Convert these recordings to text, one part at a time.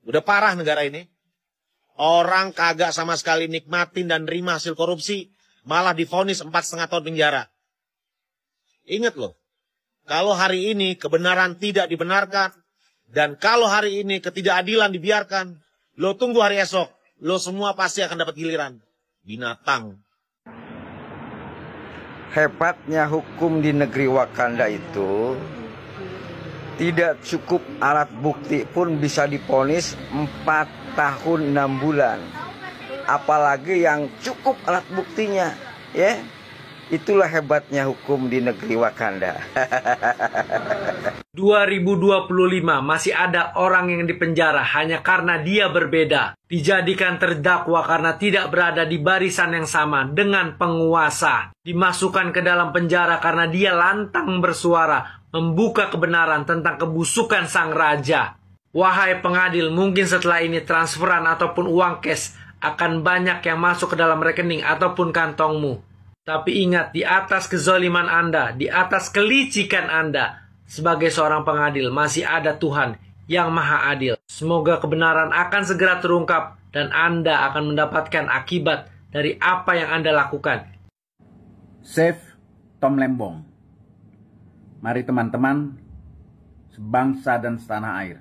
Udah parah negara ini. Orang kagak sama sekali nikmatin dan nerima hasil korupsi, malah divonis 4,5 tahun penjara. Ingat loh, kalau hari ini kebenaran tidak dibenarkan, dan kalau hari ini ketidakadilan dibiarkan, lo tunggu hari esok, lo semua pasti akan dapat giliran. Binatang. Hebatnya hukum di negeri Wakanda itu, tidak cukup alat bukti pun bisa divonis 4 tahun 6 bulan. Apalagi yang cukup alat buktinya, ya. Itulah hebatnya hukum di negeri Wakanda. 2025 masih ada orang yang dipenjara hanya karena dia berbeda. Dijadikan terdakwa karena tidak berada di barisan yang sama dengan penguasa. Dimasukkan ke dalam penjara karena dia lantang bersuara, membuka kebenaran tentang kebusukan sang raja. Wahai pengadil, mungkin setelah ini transferan ataupun uang cash akan banyak yang masuk ke dalam rekening ataupun kantongmu. Tapi ingat, di atas kezaliman Anda, di atas kelicikan Anda, sebagai seorang pengadil masih ada Tuhan yang maha adil. Semoga kebenaran akan segera terungkap dan Anda akan mendapatkan akibat dari apa yang Anda lakukan. Save Tom Lembong. Mari teman-teman, sebangsa dan setanah air.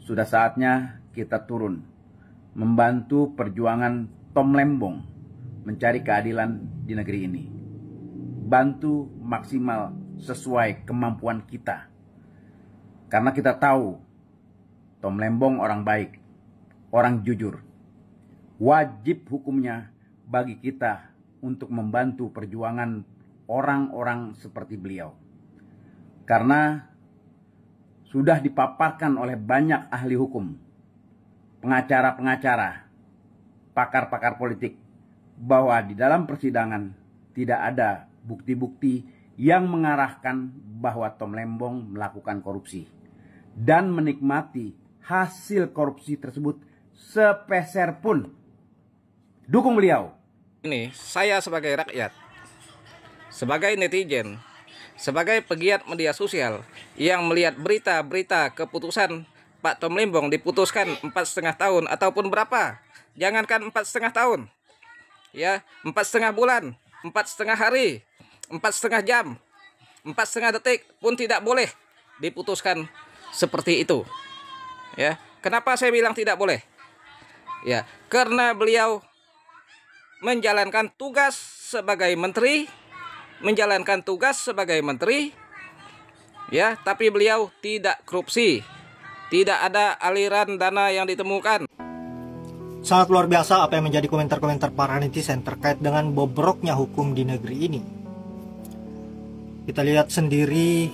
Sudah saatnya kita turun, membantu perjuangan Tom Lembong mencari keadilan di negeri ini. Bantu maksimal sesuai kemampuan kita. Karena kita tahu Tom Lembong orang baik, orang jujur. Wajib hukumnya bagi kita untuk membantu perjuangan orang-orang seperti beliau. Karena sudah dipaparkan oleh banyak ahli hukum, pengacara-pengacara, pakar-pakar politik, bahwa di dalam persidangan tidak ada bukti-bukti yang mengarahkan bahwa Tom Lembong melakukan korupsi dan menikmati hasil korupsi tersebut sepeser pun. Dukung beliau. Ini saya sebagai rakyat, sebagai netizen, sebagai pegiat media sosial yang melihat berita-berita keputusan Pak Tom Lembong diputuskan 4,5 tahun ataupun berapa, jangankan 4,5 tahun, ya 4,5 bulan, 4,5 hari, 4,5 jam, 4,5 detik pun tidak boleh diputuskan seperti itu. Ya, kenapa saya bilang tidak boleh? Ya, karena beliau menjalankan tugas sebagai menteri, ya, tapi beliau tidak korupsi, tidak ada aliran dana yang ditemukan. Sangat luar biasa apa yang menjadi komentar-komentar para netizen terkait dengan bobroknya hukum di negeri ini. Kita lihat sendiri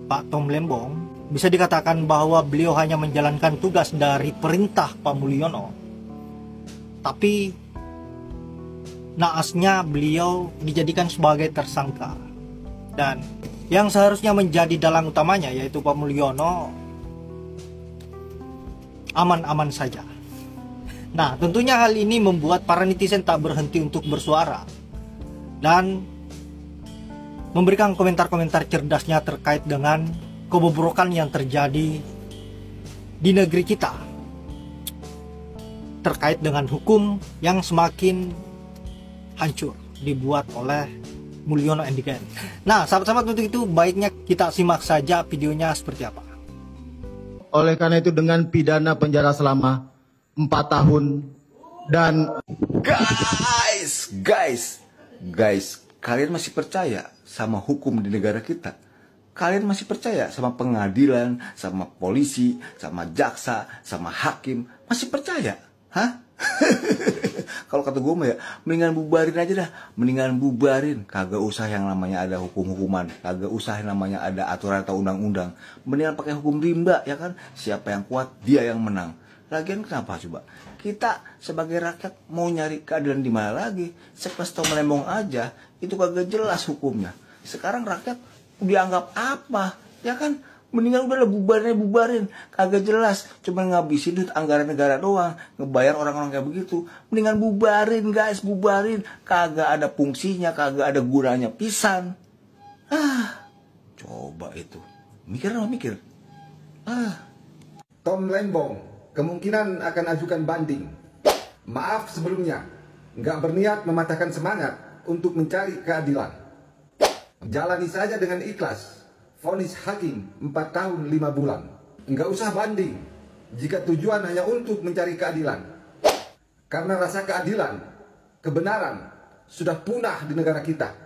Pak Tom Lembong, bisa dikatakan bahwa beliau hanya menjalankan tugas dari perintah Pak Mulyono. Tapi naasnya beliau dijadikan sebagai tersangka. Dan yang seharusnya menjadi dalang utamanya yaitu Pak Mulyono aman-aman saja. Nah, tentunya hal ini membuat para netizen tak berhenti untuk bersuara dan memberikan komentar-komentar cerdasnya terkait dengan kebobrokan yang terjadi di negeri kita, terkait dengan hukum yang semakin hancur dibuat oleh Mulyono and the Gang. Nah, sahabat-sahabat, untuk itu baiknya kita simak saja videonya seperti apa. Oleh karena itu dengan pidana penjara selama 4 tahun dan Guys, kalian masih percaya sama hukum di negara kita? Kalian masih percaya sama pengadilan, sama polisi, sama jaksa, sama hakim? Masih percaya? Hah? Kalau kata gue mah ya, mendingan bubarin aja dah. Mendingan bubarin. Kagak usah yang namanya ada hukum-hukuman. Kagak usah yang namanya ada aturan atau undang-undang. Mendingan pakai hukum rimba, ya kan? Siapa yang kuat, dia yang menang. Lagian kenapa coba? Kita sebagai rakyat mau nyari keadilan di mana lagi? Sekelas Tom Lembong aja, itu kagak jelas hukumnya. Sekarang rakyat dianggap apa? Ya kan? Mendingan udah bubarin, kagak jelas, cuma ngabisin duit anggaran negara doang, ngebayar orang-orang kayak begitu. Mendingan bubarin guys, bubarin, kagak ada fungsinya, kagak ada gunanya pisan. Coba itu, mikir. Tom Lembong kemungkinan akan ajukan banding. Maaf sebelumnya, nggak berniat mematahkan semangat untuk mencari keadilan. Jalani saja dengan ikhlas vonis hakim 4 tahun 5 bulan. Nggak usah banding jika tujuan hanya untuk mencari keadilan. Karena rasa keadilan, kebenaran sudah punah di negara kita.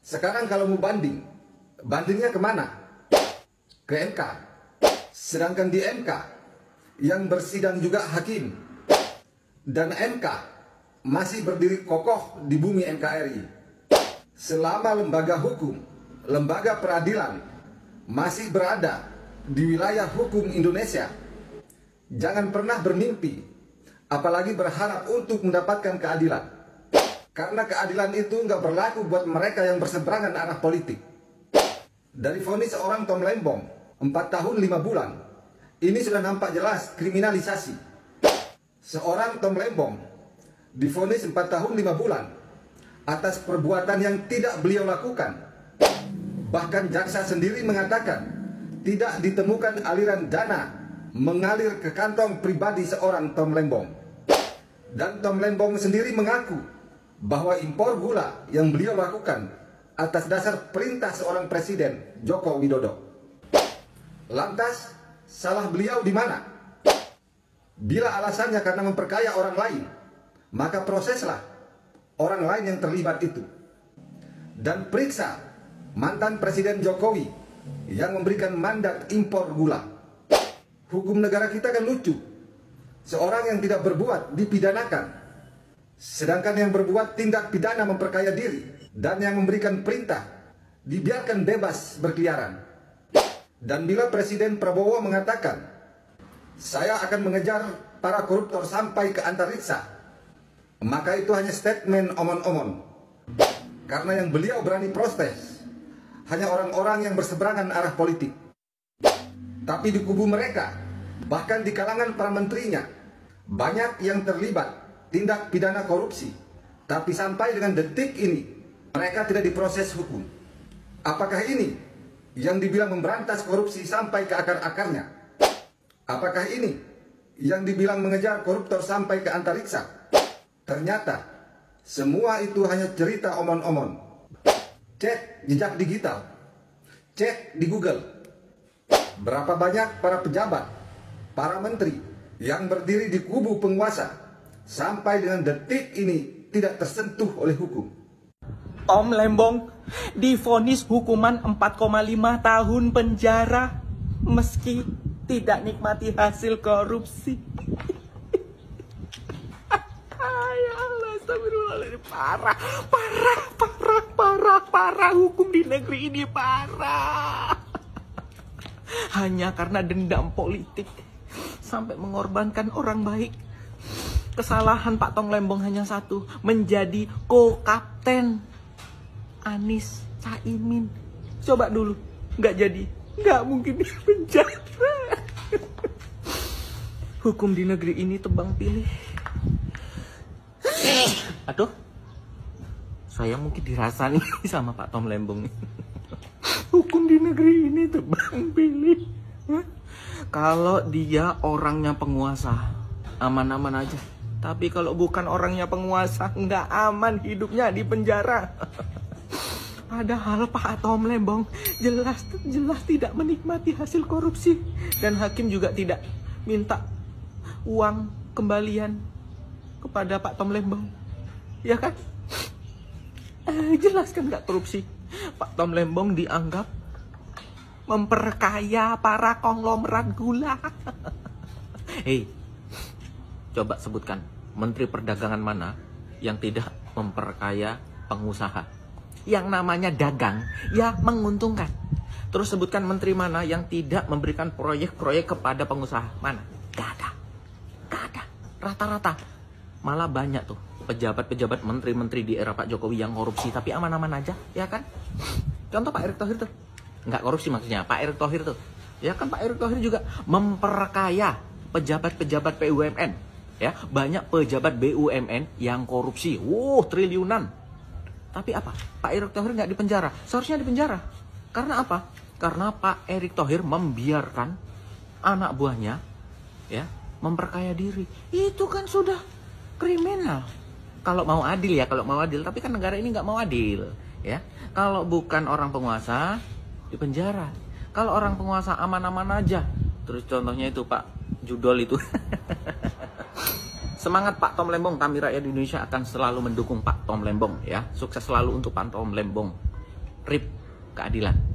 Sekarang kalau mau banding, bandingnya kemana? Ke MK. Sedangkan di MK yang bersidang juga hakim, dan MK masih berdiri kokoh di bumi NKRI. Selama lembaga hukum, lembaga peradilan masih berada di wilayah hukum Indonesia, jangan pernah bermimpi, apalagi berharap untuk mendapatkan keadilan. Karena keadilan itu nggak berlaku buat mereka yang berseberangan arah politik. Dari vonis seorang Tom Lembong 4 tahun 5 bulan, ini sudah nampak jelas kriminalisasi. Seorang Tom Lembong divonis 4 tahun 5 bulan atas perbuatan yang tidak beliau lakukan. Bahkan jaksa sendiri mengatakan tidak ditemukan aliran dana mengalir ke kantong pribadi seorang Tom Lembong. Dan Tom Lembong sendiri mengaku bahwa impor gula yang beliau lakukan atas dasar perintah seorang Presiden Joko Widodo. Lantas, salah beliau di mana? Bila alasannya karena memperkaya orang lain, maka proseslah orang lain yang terlibat itu. Dan periksa mantan Presiden Jokowi yang memberikan mandat impor gula. Hukum negara kita kan lucu. Seorang yang tidak berbuat dipidanakan. Sedangkan yang berbuat tindak pidana memperkaya diri dan yang memberikan perintah dibiarkan bebas berkeliaran. Dan bila Presiden Prabowo mengatakan, saya akan mengejar para koruptor sampai ke antariksa, maka itu hanya statement omon-omon. Karena yang beliau berani protes hanya orang-orang yang berseberangan arah politik. Tapi di kubu mereka, bahkan di kalangan para menterinya, banyak yang terlibat tindak pidana korupsi, tapi sampai dengan detik ini mereka tidak diproses hukum. Apakah ini yang dibilang memberantas korupsi sampai ke akar-akarnya? Apakah ini yang dibilang mengejar koruptor sampai ke antariksa? Ternyata semua itu hanya cerita omon-omon. Cek jejak digital, cek di Google. Berapa banyak para pejabat, para menteri yang berdiri di kubu penguasa sampai dengan detik ini tidak tersentuh oleh hukum. Tom Lembong divonis hukuman 4,5 tahun penjara meski tidak nikmati hasil korupsi. Ya Allah, astagfirullahaladzim. Parah hukum di negeri ini parah. Hanya karena dendam politik sampai mengorbankan orang baik. Kesalahan Pak Tom Lembong hanya satu, menjadi co-kapten Anies Caimin. Coba dulu, nggak jadi, nggak mungkin di penjara. Hukum di negeri ini tebang pilih. Aduh, saya mungkin dirasani sama Pak Tom Lembong. Hukum di negeri ini tebang pilih. Kalau dia orangnya penguasa, aman-aman aja. Tapi kalau bukan orangnya penguasa, nggak aman hidupnya di penjara. Padahal Pak Tom Lembong jelas tidak menikmati hasil korupsi. Dan hakim juga tidak minta uang kembalian kepada Pak Tom Lembong. Ya kan? Jelas kan nggak korupsi. Pak Tom Lembong dianggap memperkaya para konglomerat gula. Hei, coba sebutkan Menteri Perdagangan mana yang tidak memperkaya pengusaha. Yang namanya dagang, ya menguntungkan. Terus sebutkan menteri mana yang tidak memberikan proyek-proyek kepada pengusaha. Mana? Gak ada. Rata-rata. Malah banyak tuh pejabat-pejabat menteri-menteri di era Pak Jokowi yang korupsi. Tapi aman-aman aja, ya kan? Contoh Pak Erick Thohir tuh. Nggak korupsi maksudnya, Pak Erick Thohir tuh. Ya kan Pak Erick Thohir juga memperkaya pejabat-pejabat BUMN. Ya, banyak pejabat BUMN yang korupsi. Triliunan. Tapi apa? Pak Erick Thohir nggak dipenjara. Seharusnya dipenjara. Karena apa? Karena Pak Erick Thohir membiarkan anak buahnya ya, memperkaya diri, itu kan sudah kriminal. Kalau mau adil ya, kalau mau adil, tapi kan negara ini nggak mau adil, ya. Kalau bukan orang penguasa, di penjara. Kalau orang penguasa aman-aman aja. Terus contohnya itu Pak Judol itu. Semangat Pak Tom Lembong, kami rakyat Indonesia akan selalu mendukung Pak Tom Lembong, ya. Sukses selalu untuk Pak Tom Lembong. RIP keadilan.